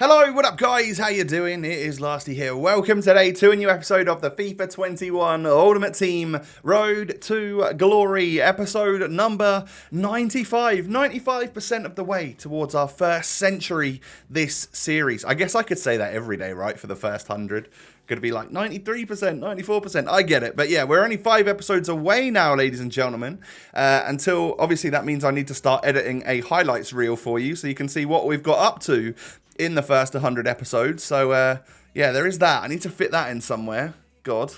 Hello, what up guys? How you doing? It is Lasty here. Welcome today to a new episode of the FIFA 21 Ultimate Team Road to Glory, episode number 95. 95% of the way towards our first century this series. I guess I could say that every day, right? For the first 100. Going to be like 93%, 94%. I get it. But yeah, we're only 5 episodes away now, ladies and gentlemen. Until, obviously, that means I need to start editing a highlights reel for you so you can see what we've got up to in the first 100 episodes. So, yeah, there is that. I need to fit that in somewhere. God,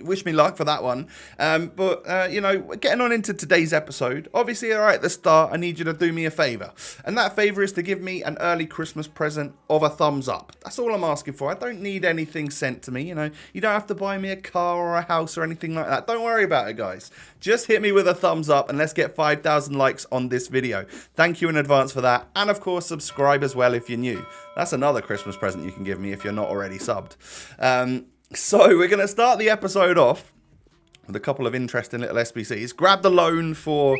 wish me luck for that one. But, you know, getting on into today's episode, obviously, right at the start, I need you to do me a favour. And that favour is to give me an early Christmas present of a thumbs up. That's all I'm asking for. I don't need anything sent to me, you know. You don't have to buy me a car or a house or anything like that. Don't worry about it, guys. Just hit me with a thumbs up and let's get 5,000 likes on this video. Thank you in advance for that. And, of course, subscribe as well if you're new. That's another Christmas present you can give me if you're not already subbed. So we're going to start the episode off with a couple of interesting little SBCs. Grab the loan for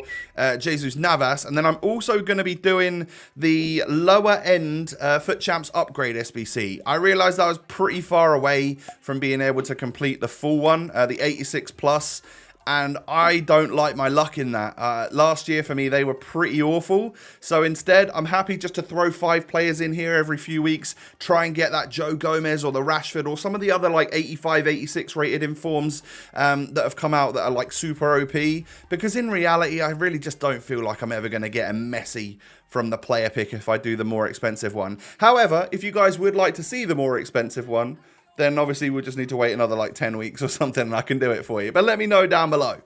Jesus Navas, and then I'm also going to be doing the lower end FUT Champs Upgrade SBC. I realised I was pretty far away from being able to complete the full one, the 86 plus. And I don't like my luck in that. Last year for me, they were pretty awful. So instead, I'm happy just to throw 5 players in here every few weeks. Try and get that Joe Gomez or the Rashford or some of the other like 85, 86 rated informs that have come out that are like super OP. Because in reality, I really just don't feel like I'm ever going to get a Messi from the player pick if I do the more expensive one. However, if you guys would like to see the more expensive one, then obviously we'll just need to wait another like 10 weeks or something and I can do it for you. But let me know down below.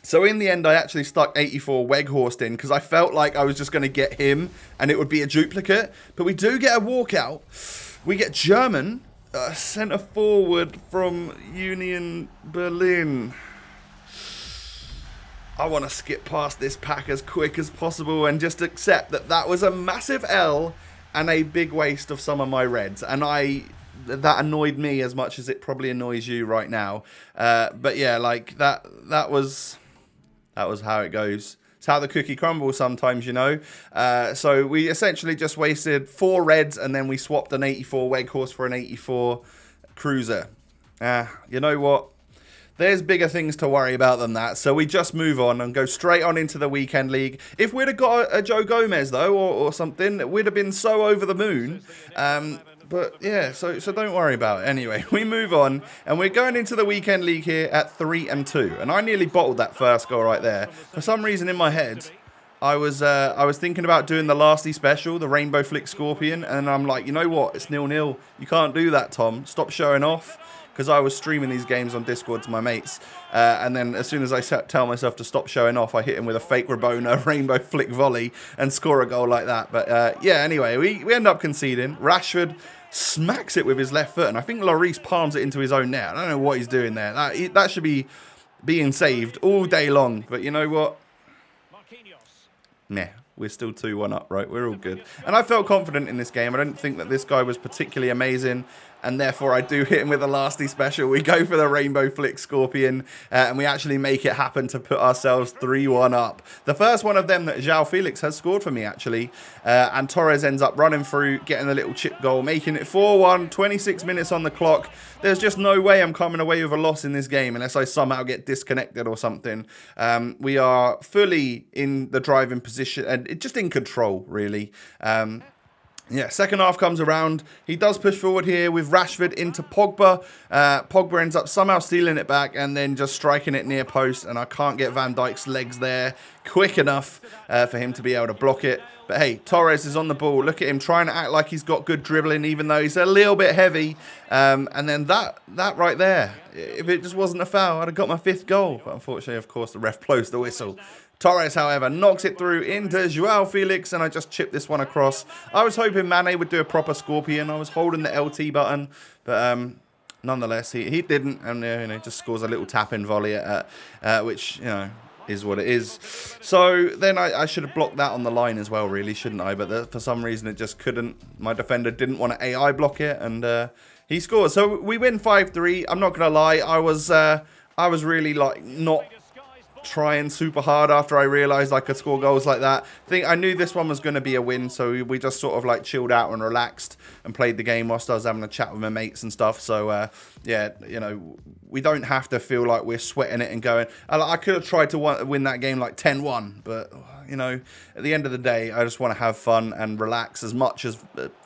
So in the end, I actually stuck 84 Weghorst in because I felt like I was just going to get him and it would be a duplicate. But we do get a walkout. We get German centre forward from Union Berlin. I want to skip past this pack as quick as possible and just accept that that was a massive L and a big waste of some of my reds. And that annoyed me as much as it probably annoys you right now. But yeah, like that was how it goes. It's how the cookie crumbles sometimes, you know. So we essentially just wasted 4 reds and then we swapped an 84 Weghorst for an 84 Cruiser. You know what? There's bigger things to worry about than that. So we just move on and go straight on into the weekend league. If we'd have got a Joe Gomez, though, or something, it would have been so over the moon. But yeah, so don't worry about it. Anyway, we move on. And we're going into the weekend league here at 3-2. And I nearly bottled that first goal right there. For some reason in my head, I was thinking about doing the Lasty special, the Rainbow Flick Scorpion. And I'm like, you know what? It's 0-0. You can't do that, Tom. Stop showing off. Because I was streaming these games on Discord to my mates. And then as soon as I tell myself to stop showing off, I hit him with a fake Rabona Rainbow Flick volley and score a goal like that. But yeah, anyway, we end up conceding. Rashford smacks it with his left foot. And I think Lloris palms it into his own net. I don't know what he's doing there. That should be being saved all day long. But you know what? Meh. We're still 2-1 up, right? We're all good. And I felt confident in this game. I don't think that this guy was particularly amazing. And therefore, I do hit him with a Lasty special. We go for the Rainbow Flick Scorpion. And we actually make it happen to put ourselves 3-1 up. The first one of them that João Felix has scored for me, actually. And Torres ends up running through, getting a little chip goal, making it 4-1, 26 minutes on the clock. There's just no way I'm coming away with a loss in this game unless I somehow get disconnected or something. We are fully in the driving position and just in control, really. Yeah, second half comes around. He does push forward here with Rashford into Pogba. Pogba ends up somehow stealing it back and then just striking it near post. And I can't get Van Dijk's legs there quick enough for him to be able to block it. But hey, Torres is on the ball. Look at him trying to act like he's got good dribbling, even though he's a little bit heavy. And then that right there, if it just wasn't a foul, I'd have got my 5th goal. But unfortunately, of course, the ref blows the whistle. Torres, however, knocks it through into João Felix, and I just chipped this one across. I was hoping Mane would do a proper Scorpion. I was holding the LT button, but nonetheless, he didn't, and you know, just scores a little tap-in volley at which, you know, is what it is. So then I should have blocked that on the line as well, really, shouldn't I? But for some reason, it just couldn't. My defender didn't want to AI block it, and he scored. So we win 5-3. I'm not going to lie. I was really, like, not trying super hard after I realized I could score goals like that. I knew this one was going to be a win, so we just sort of like chilled out and relaxed and played the game whilst I was having a chat with my mates and stuff. So yeah, you know, we don't have to feel like we're sweating it and going. I could have tried to win that game like 10-1, but you know, at the end of the day, I just want to have fun and relax as much as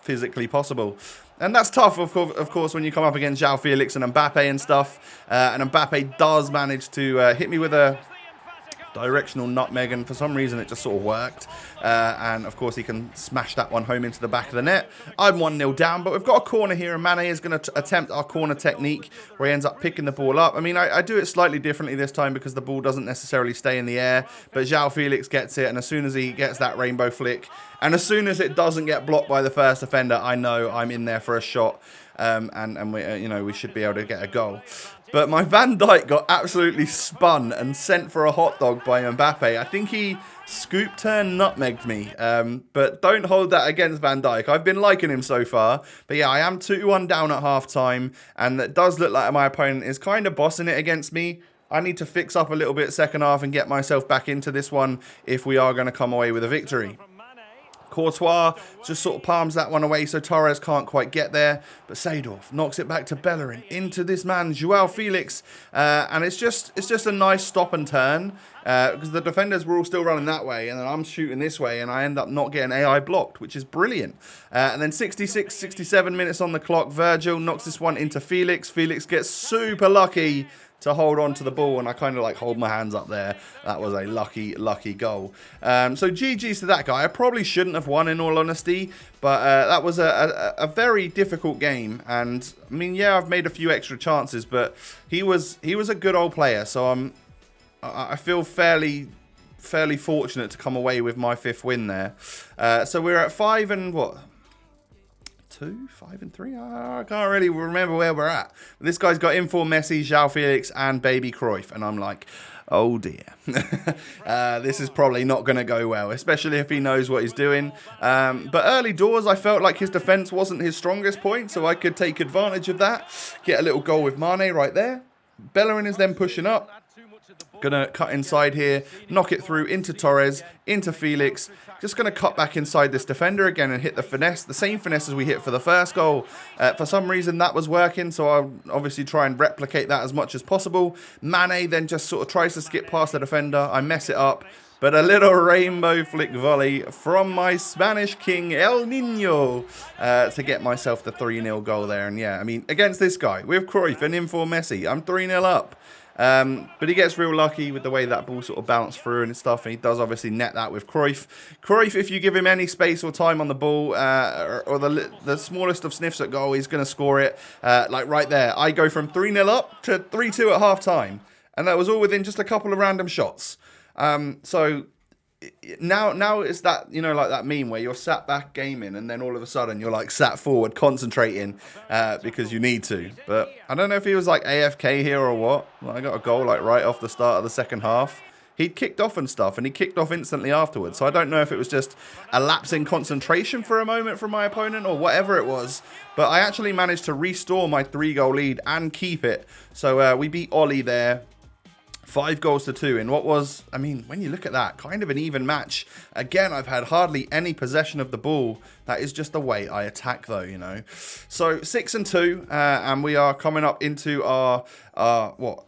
physically possible. And that's tough, of course, when you come up against João Felix and Mbappe and stuff. And Mbappe does manage to hit me with a directional nutmeg, and for some reason it just sort of worked. And of course he can smash that one home into the back of the net. I'm 1-0 down, but we've got a corner here, and Mane is going to attempt our corner technique where he ends up picking the ball up. I mean, I do it slightly differently this time because the ball doesn't necessarily stay in the air, but João Felix gets it, and as soon as he gets that rainbow flick, and as soon as it doesn't get blocked by the first defender, I know I'm in there for a shot, and we, you know, we should be able to get a goal. But my Van Dijk got absolutely spun and sent for a hot dog by Mbappe. I think he scoop turn nutmegged me. But don't hold that against Van Dijk. I've been liking him so far. But yeah, I am 2-1 down at half-time. And it does look like my opponent is kind of bossing it against me. I need to fix up a little bit second half and get myself back into this one if we are going to come away with a victory. Courtois just sort of palms that one away so Torres can't quite get there. But Seedorf knocks it back to Bellerin into this man, João Felix. And it's just a nice stop and turn because the defenders were all still running that way. And then I'm shooting this way and I end up not getting AI blocked, which is brilliant. And then 66, 67 minutes on the clock. Virgil knocks this one into Felix. Felix gets super lucky to hold on to the ball, and I kind of like hold my hands up there. That was a lucky goal. So GG's to that guy. I probably shouldn't have won, in all honesty, but that was a very difficult game. And I mean, yeah, I've made a few extra chances, but he was a good old player. So I feel fairly fortunate to come away with my 5th win there. So we're at 5 and what? 5 and 3. I can't really remember where we're at. This guy's got Inform Messi, João Felix, and Baby Cruyff, and I'm like, oh dear. This is probably not going to go well, especially if he knows what he's doing. But early doors, I felt like his defense wasn't his strongest point, so I could take advantage of that. Get a little goal with Mane right there. Bellerin is then pushing up. Gonna cut inside here, knock it through into Torres, into Felix. Just gonna cut back inside this defender again and hit the finesse, the same finesse as we hit for the first goal. For some reason that was working, so I'll obviously try and replicate that as much as possible. Mane then just sort of tries to skip past the defender. I mess it up, but a little rainbow flick volley from my Spanish king El Nino to get myself the 3-0 goal there. And yeah, I mean, against this guy with Cruyff and Inform Messi, I'm 3-0 up. But he gets real lucky with the way that ball sort of bounced through and stuff, and he does obviously net that with Cruyff. Cruyff, if you give him any space or time on the ball, or the smallest of sniffs at goal, he's going to score it. Like right there, I go from 3-0 up to 3-2 at half-time, and that was all within just a couple of random shots. So now it's that, you know, like that meme where you're sat back gaming and then all of a sudden you're like sat forward concentrating because you need to. But I don't know if he was like AFK here or what. Well, I got a goal like right off the start of the second half. He'd kicked off and stuff, and he kicked off instantly afterwards. So I don't know if it was just a lapse in concentration for a moment from my opponent or whatever it was. But I actually managed to restore my 3-goal lead and keep it. So we beat Ollie there. 5-2 in what was, I mean, when you look at that, kind of an even match. Again, I've had hardly any possession of the ball. That is just the way I attack, though, you know. So 6-2, and we are coming up into our 9th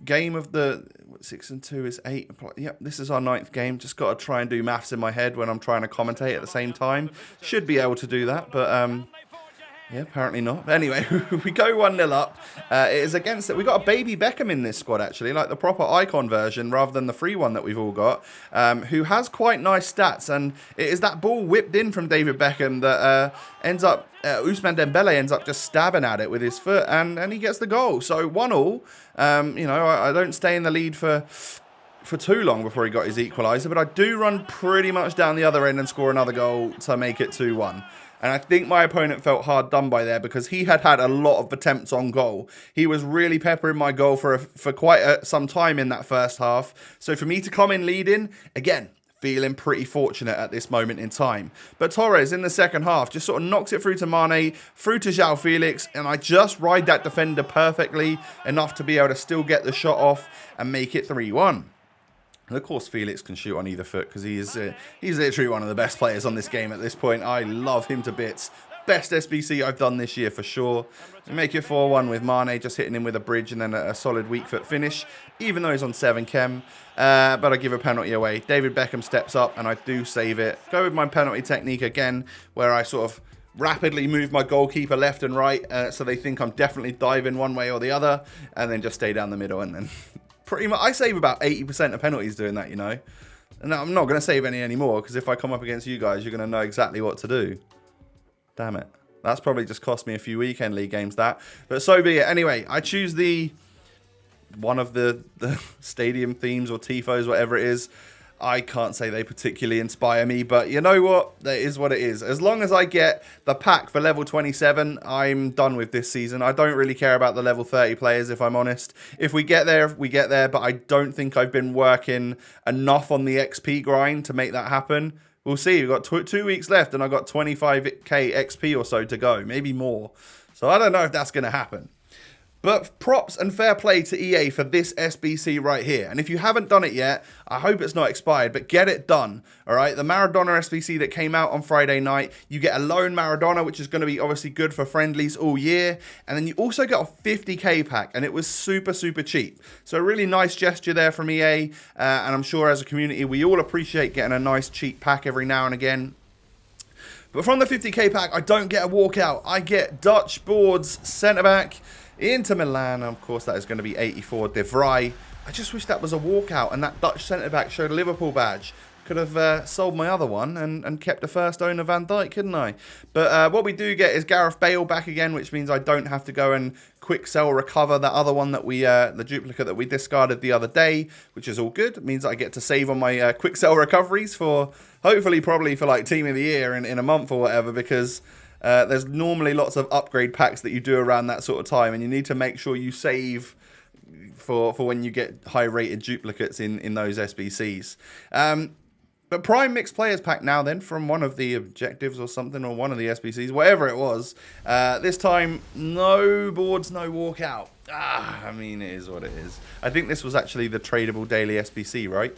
game of the 6-2 is 8. Yep, this is our 9th game. Just got to try and do maths in my head when I'm trying to commentate at the same time. Should be able to do that, but yeah, apparently not. But anyway, we go 1-0 up. It is against it. We got a baby Beckham in this squad, actually, like the proper icon version rather than the free one that we've all got, who has quite nice stats. And it is that ball whipped in from David Beckham that ends up, Ousmane Dembele ends up just stabbing at it with his foot, and he gets the goal. So 1-1. You know, I don't stay in the lead for too long before he got his equaliser, but I do run pretty much down the other end and score another goal to make it 2-1. And I think my opponent felt hard done by there because he had a lot of attempts on goal. He was really peppering my goal for quite some time in that first half. So for me to come in leading, again, feeling pretty fortunate at this moment in time. But Torres in the second half just sort of knocks it through to Mane, through to João Felix, and I just ride that defender perfectly enough to be able to still get the shot off and make it 3-1. And of course, Felix can shoot on either foot because he's literally one of the best players on this game at this point. I love him to bits. Best SBC I've done this year for sure. We make it 4-1 with Mane just hitting him with a bridge and then a solid weak foot finish, even though he's on 7 chem. But I give a penalty away. David Beckham steps up and I do save it. Go with my penalty technique again, where I sort of rapidly move my goalkeeper left and right so they think I'm definitely diving one way or the other, and then just stay down the middle. And then pretty much I save about 80% of penalties doing that, you know. And I'm not going to save any anymore because if I come up against you guys, you're going to know exactly what to do. Damn it. That's probably just cost me a few weekend league games, that. But so be it. Anyway, I choose one of the stadium themes or tifos, whatever it is. I can't say they particularly inspire me, but you know what? That is what it is. As long as I get the pack for level 27, I'm done with this season. I don't really care about the level 30 players, if I'm honest. If we get there, we get there, but I don't think I've been working enough on the XP grind to make that happen. We'll see. We've got 2 weeks left, and I've got 25k XP or so to go, maybe more. So I don't know if that's going to happen. But props and fair play to EA for this SBC right here. And if you haven't done it yet, I hope it's not expired, but get it done. All right, the Maradona SBC that came out on Friday night, you get a lone Maradona, which is going to be obviously good for friendlies all year. And then you also get a 50k pack, and it was super, super cheap. So a really nice gesture there from EA. And I'm sure as a community, we all appreciate getting a nice cheap pack every now and again. But from the 50k pack, I don't get a walkout. I get Dutch boards, centre-back, Inter Milan. Of course, that is going to be 84 De Vrij. I just wish that was a walkout and that Dutch centre-back showed a Liverpool badge. Could have sold my other one and kept the first owner Van Dijk, couldn't I? But what we do get is Gareth Bale back again, which means I don't have to go and quick sell recover that other one that we, the duplicate that we discarded the other day, which is all good. It means I get to save on my quick sell recoveries for, hopefully, probably for like Team of the Year in a month or whatever, because there's normally lots of upgrade packs that you do around that sort of time, and you need to make sure you save for when you get high-rated duplicates in those SBCs. But Prime Mixed Players pack now then, from one of the objectives or something, or one of the SBCs, whatever it was. This time, no boards, no walkout. I mean, it is what it is. I think this was actually the tradable daily SBC, right?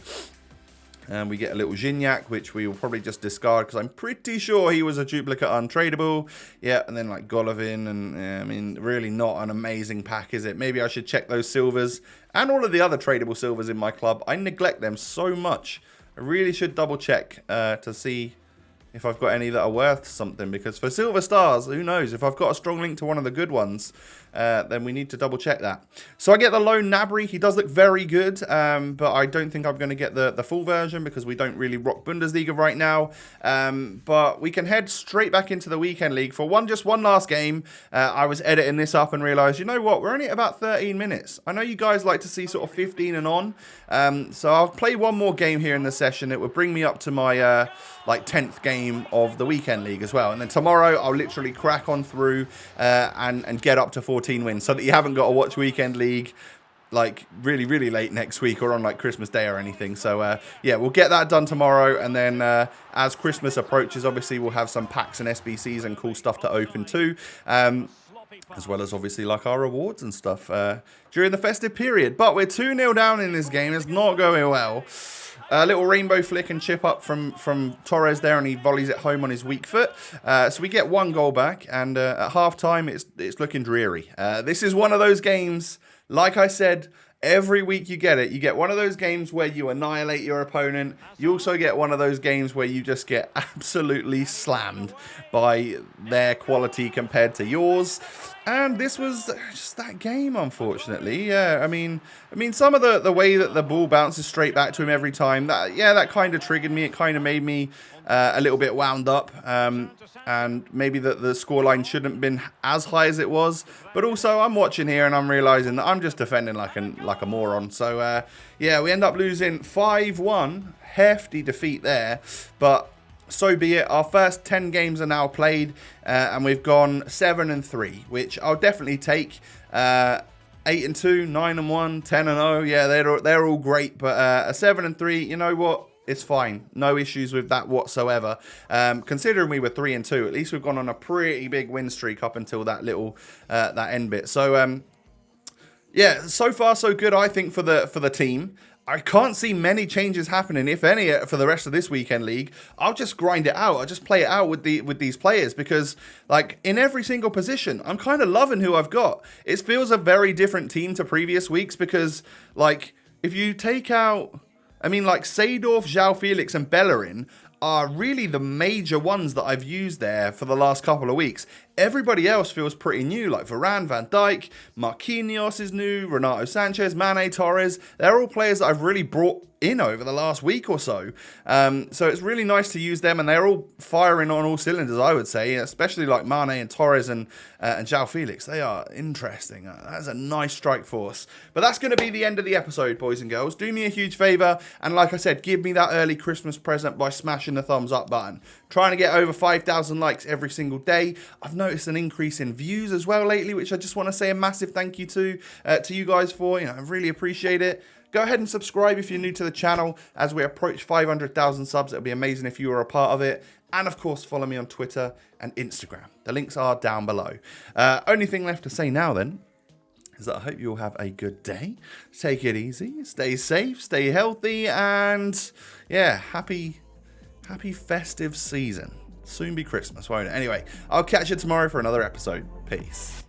And we get a little Gignac, which we will probably just discard because I'm pretty sure he was a duplicate untradeable. Yeah, and then like Golovin, and I mean, really not an amazing pack, is it? Maybe I should check those silvers and all of the other tradable silvers in my club. I neglect them so much. I really should double check to see if I've got any that are worth something, because for silver stars, who knows? If I've got a strong link to one of the good ones, then we need to double check that. So I get the lone Gnabry. He does look very good, but I don't think I'm going to get the full version because we don't really rock Bundesliga right now. But we can head straight back into the weekend league for just one last game. I was editing this up and realised, you know what? We're only at about 13 minutes. I know you guys like to see sort of 15 and on. So I'll play one more game here in the session. It will bring me up to my like 10th game of the weekend league as well. And then tomorrow I'll literally crack on through and get up to 14 wins, so that you haven't got to watch weekend league like really, really late next week or on like Christmas Day or anything. So yeah, we'll get that done tomorrow. And then as Christmas approaches, obviously we'll have some packs and SBCs and cool stuff to open too. As well as obviously like our rewards and stuff during the festive period. But we're 2-0 down in this game. It's not going well. A little rainbow flick and chip up from Torres there, and he volleys it home on his weak foot. So we get 1 goal back, and at half-time, it's looking dreary. This is one of those games, like I said, every week you get it. You get one of those games where you annihilate your opponent. You also get one of those games where you just get absolutely slammed by their quality compared to yours. And this was just that game, unfortunately. Yeah, I mean, some of the way that the ball bounces straight back to him every time, that kind of triggered me. It kind of made me a little bit wound up. And maybe the scoreline shouldn't have been as high as it was. But also, I'm watching here and I'm realising that I'm just defending like a moron. So, yeah, we end up losing 5-1. Hefty defeat there. But so be it. Our first 10 games are now played, and we've gone 7-3, which I'll definitely take. 8-2, 9-1, 10-0. Yeah, they're all great, but a 7-3. You know what? It's fine. No issues with that whatsoever. Considering we were 3-2, at least we've gone on a pretty big win streak up until that little that end bit. So yeah, so far so good, I think, for the team. I can't see many changes happening, if any, for the rest of this weekend league. I'll just grind it out. I'll just play it out with these players because, like, in every single position, I'm kind of loving who I've got. It feels a very different team to previous weeks because, like, if you take out, I mean, like, Seedorf, João Felix, and Bellerin are really the major ones that I've used there for the last couple of weeks. Everybody else feels pretty new, like Varane, Van Dijk, Marquinhos is new, Renato Sanchez, Mane, Torres. They're all players that I've really brought in over the last week or so. So it's really nice to use them, and they're all firing on all cylinders, I would say, especially like Mane and Torres and João Felix. They are interesting. That's a nice strike force. But that's going to be the end of the episode, boys and girls. Do me a huge favour, and like I said, give me that early Christmas present by smashing the thumbs up button. Trying to get over 5,000 likes every single day. I've noticed an increase in views as well lately, which I just want to say a massive thank you to you guys for. You know, I really appreciate it. Go ahead and subscribe if you're new to the channel. As we approach 500,000 subs, it would be amazing if you were a part of it. And of course, follow me on Twitter and Instagram. The links are down below. Only thing left to say now then is that I hope you all have a good day. Take it easy, stay safe, stay healthy, and yeah, happy festive season. Soon be Christmas, won't it? Anyway, I'll catch you tomorrow for another episode. Peace.